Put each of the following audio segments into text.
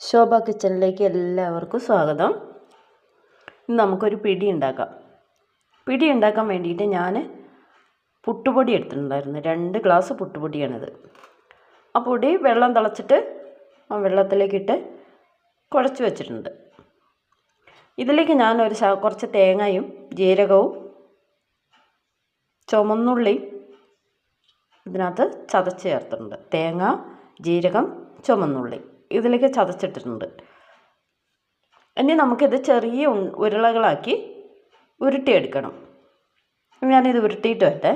ശോഭ കിച്ചണിലേക്ക് എല്ലാവർക്കും സ്വാഗതം. ഇന്ന് നമുക്കൊരു പിടി ഉണ്ടാക്കാം. പിടി ഉണ്ടാക്കാൻ വേണ്ടിയിട്ട് ഞാൻ പുട്ടുപൊടി എടുത്തിട്ടുണ്ടായിരുന്നു. 2 ഗ്ലാസ് പുട്ടുപൊടിയാണിത്. ആ പൊടി വെള്ളം തിളച്ചിട്ട് ആ വെള്ളത്തിലേക്കിട്ട് കുഴച്ച് വെച്ചിട്ടുണ്ട്. ഇതിലേക്ക് ഞാൻ കുറച്ച് തേങ്ങയും ജീരകവും ചുമന്നുള്ളിയും ഇതിനകത്ത് ചതച്ച് ചേർത്തിട്ടുണ്ട്. തേങ്ങ, ജീരകം, ചുമന്നുള്ളി ഇതിലേക്ക് ചതച്ചിട്ടിട്ടുണ്ട്. ഇനി നമുക്കിത് ചെറിയ ഉരുളകളാക്കി ഉരുട്ടിയെടുക്കണം. ഞാനിത് ഉരുട്ടിയിട്ട് വരട്ടെ.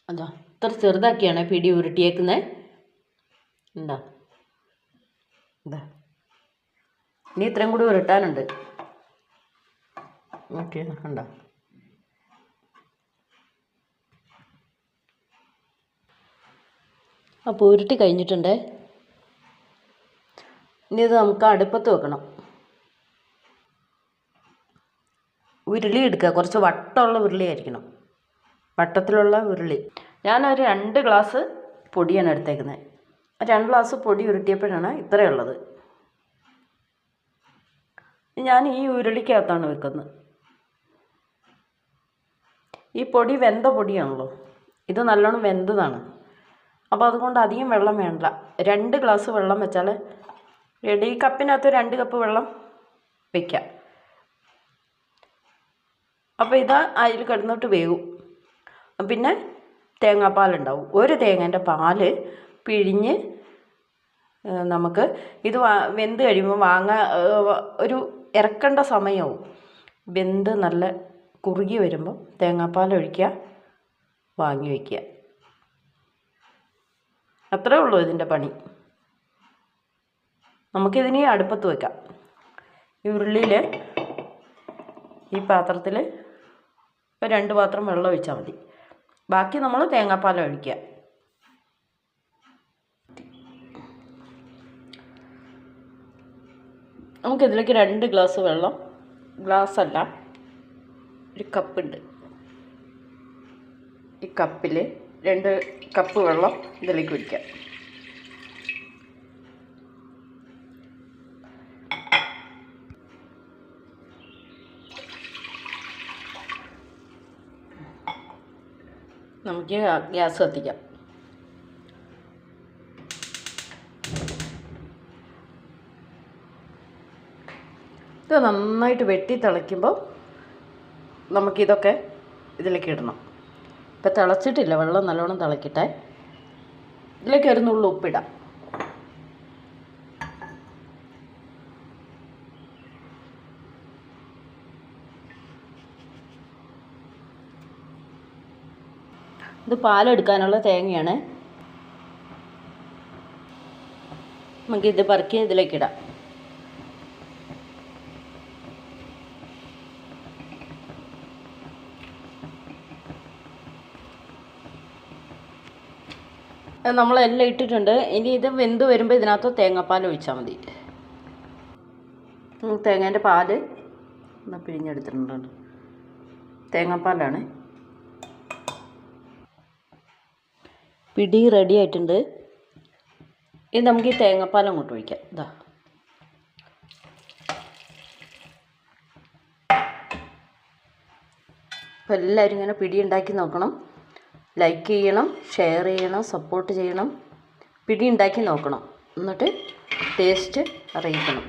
അതാ ഇത്ര ചെറുതാക്കിയാണ് പിടി ഉരുട്ടിയേക്കുന്നത്. എന്താ ഇതാ ഇനി ഇത്രയും കൂടി ഉരുട്ടാനുണ്ട്. ഓക്കെ, കണ്ടോ? അപ്പോൾ ഉരുട്ടി കഴിഞ്ഞിട്ടുണ്ട്. ഇനി ഇത് നമുക്ക് അടുപ്പത്ത് വെക്കണം. ഉരുളി എടുക്കുക, കുറച്ച് വട്ടമുള്ള ഉരുളി ആയിരിക്കണം, വട്ടത്തിലുള്ള ഉരുളി. ഞാനൊരു 2 ഗ്ലാസ് പൊടിയാണ് എടുത്തേക്കുന്നത്. 2 ഗ്ലാസ് പൊടി ഉരുട്ടിയപ്പോഴാണ് ഇത്രയുള്ളത്. ഞാൻ ഈ ഉരുളിക്കകത്താണ് വെക്കുന്നത്. ഈ പൊടി വെന്ത പൊടിയാണല്ലോ, ഇത് നല്ലോണം വെന്തതാണ്. അപ്പോൾ അതുകൊണ്ട് അധികം വെള്ളം വേണ്ട. 2 ഗ്ലാസ് വെള്ളം വെച്ചാൽ ഈ കപ്പിനകത്ത് 2 കപ്പ് വെള്ളം വയ്ക്കാം. അപ്പോൾ ഇത് അതിൽ കിടന്നിട്ട് വേവും. പിന്നെ തേങ്ങാപ്പാലുണ്ടാവും. ഒരു തേങ്ങേൻ്റെ പാല് പിഴിഞ്ഞ് നമുക്ക് ഇത് വെന്ത് കഴിയുമ്പോൾ ഒരു ഇറക്കേണ്ട സമയമാവും. വെന്ത് നല്ല കുറുകി വരുമ്പോൾ തേങ്ങാപ്പാൽ ഒഴിക്കുക, വാങ്ങി വയ്ക്കുക. അത്രേ ഉള്ളൂ ഇതിൻ്റെ പണി. നമുക്കിതിനെ അടുപ്പത്ത് വയ്ക്കാം. ഈ ഉരുളിയിൽ ഈ പാത്രത്തിൽ 2 പാത്രം വെള്ളം ഒഴിച്ചാൽ മതി. ബാക്കി നമ്മൾ തേങ്ങാപ്പാൽ ഒഴിക്കുക. നമുക്കിതിലേക്ക് 2 ഗ്ലാസ് വെള്ളം, ഗ്ലാസ്സല്ല ഒരു കപ്പുണ്ട്, ഈ കപ്പിൽ 2 കപ്പ് വെള്ളം ഇതിലേക്ക് ഒഴിക്കാം. നമുക്ക് ഗ്യാസ് കത്തിക്കാം. ഇത് നന്നായിട്ട് വെട്ടി തിളയ്ക്കുമ്പോൾ നമുക്കിതൊക്കെ ഇതിലേക്ക് ഇടണം. ഇപ്പം തിളച്ചിട്ടില്ല, വെള്ളം നല്ലോണം തിളക്കട്ടെ. ഇതിലേക്ക് ഒരു നുള്ളു ഉപ്പിടാം. ഇത് പാലെടുക്കാനുള്ള തേങ്ങയാണ്. നമുക്കിത് പറക്കി ഇതിലേക്കിടാം. നമ്മളെല്ലാം ഇട്ടിട്ടുണ്ട്. ഇനി ഇത് വെന്ത് വരുമ്പോൾ ഇതിനകത്ത് തേങ്ങാപ്പാൽ ഒഴിച്ചാൽ മതി. തേങ്ങേൻ്റെ പാല് പിഴിഞ്ഞെടുത്തിട്ടുണ്ട്. തേങ്ങാപ്പാലാണ്. പിടി റെഡി ആയിട്ടുണ്ട്. ഇനി നമുക്ക് ഈ തേങ്ങാപ്പാൽ അങ്ങോട്ട് ഒഴിക്കാം. ഇതാ അപ്പോൾ എല്ലാവരും ഇങ്ങനെ പിടി ഉണ്ടാക്കി നോക്കണം. ലൈക്ക് ചെയ്യണം, ഷെയർ ചെയ്യണം, സപ്പോർട്ട് ചെയ്യണം. പിടി ഉണ്ടാക്കി നോക്കണം, എന്നിട്ട് ടേസ്റ്റ് അറിയിക്കണം.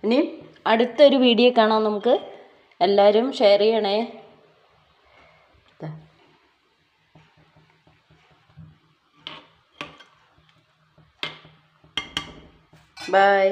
ഇനി അടുത്തൊരു വീഡിയോ കാണാം നമുക്ക്. എല്ലാവരും ഷെയർ ചെയ്യണേ. ബൈ.